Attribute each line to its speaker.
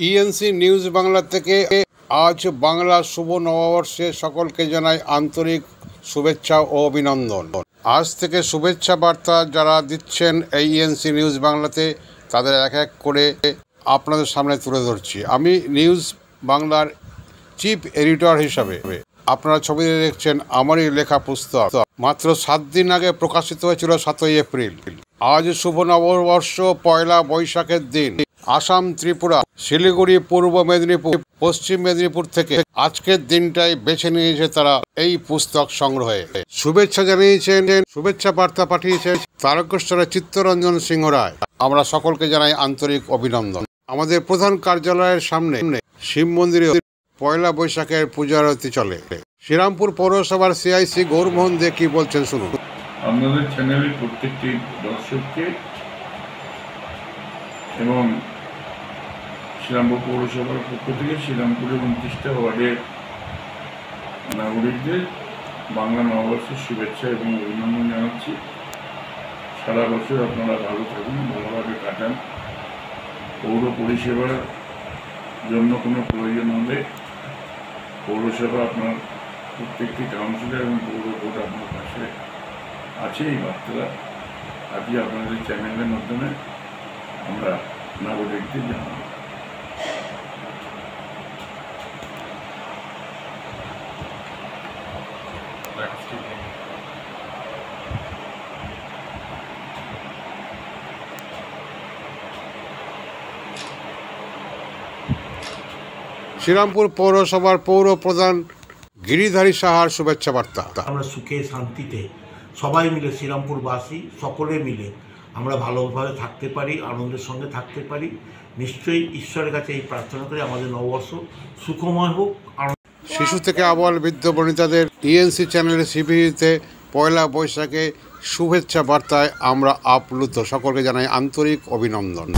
Speaker 1: ENC news Bangla থেকে আজ বাংলা শুভ নববর্ষে সকলকে জানাই আন্তরিক শুভেচ্ছা ও অভিনন্দন। আজ থেকে শুভেচ্ছা বার্তা যারা দিচ্ছেন এই ইএনসি নিউজ বাংলাতে তাদের এক এক করে আপনাদের সামনে তুলে ধরছি। আমি নিউজ বাংলার চিফ এডিটর হিসাবে আপনারা ছবিতে দেখছেন আমারই লেখা পুস্তক মাত্র 7 দিন আগে প্রকাশিত হয়েছিল 7ই এপ্রিল। আজ শুভ নববর্ষ, পয়লা বৈশাখের দিন। আসাম, ত্রিপুরা, শিলিগুড়ি, পূর্ব মেদিনীপুর, পশ্চিম মেদিনীপুর থেকে আজকের দিনটাই বেছে নিয়েছে তারা এই পুস্তক সংগ্রহে। শুভেচ্ছা জানিয়েছেন, শুভেচ্ছা বার্তা পাঠিয়েছেন তারকেশ্বরের চিত্তরঞ্জন সিংহ রায়। আমরা সকলকে জানাই আন্তরিক অভিনন্দন। আমাদের প্রধান কার্যালয়ের সামনে শিব মন্দিরে পয়লা বৈশাখের পূজা আরতি চলে। শ্রীরামপুর পৌরসভার সিআইসি গৌরমোহন দে কি বলছেন শুনুন।
Speaker 2: আপনাদের চ্যানেলের প্রত্যেকটি দর্শককে এবং শ্রীরামপুর পৌরসভার পক্ষ থেকে শ্রীরামপুরের 29টা ওয়ার্ডের নাগরিকদের বাংলা নববর্ষের শুভেচ্ছা এবং অভিনন্দন জানাচ্ছি। সারা বছর আপনারা ভালো থাকুন, ভালোভাবে কাটান। পৌর পরিষেবার জন্য কোনো প্রয়োজন হলে পৌরসভা আপনার প্রত্যেকটি কাউন্সিলর এবং পৌর বোর্ড আপনার পাশে আছে। এই বার্তাটা আজকে আপনাদের চ্যানেলের মাধ্যমে আমরা নাগরিকদের জানাবো।
Speaker 1: শ্রীরামপুর পৌরসভার পৌর প্রধান গিরিধারী সাহার শুভেচ্ছা বার্তা।
Speaker 3: আমরা সুখে শান্তিতে সবাই মিলে, শ্রীরামপুরবাসী সকলে মিলে আমরা ভালোভাবে থাকতে পারি, আনন্দের সঙ্গে থাকতে পারি। নিশ্চয়ই ঈশ্বরের কাছে এই প্রার্থনা করে আমাদের নববর্ষ সুখময় হোক।
Speaker 1: শিশু থেকে আবাল বৃদ্ধ বনিতাদের ইএনসি চ্যানেলের সিভিতে পয়লা বৈশাখে শুভেচ্ছা বার্তায় আমরা আপ্লুত। সকলকে জানাই আন্তরিক অভিনন্দন।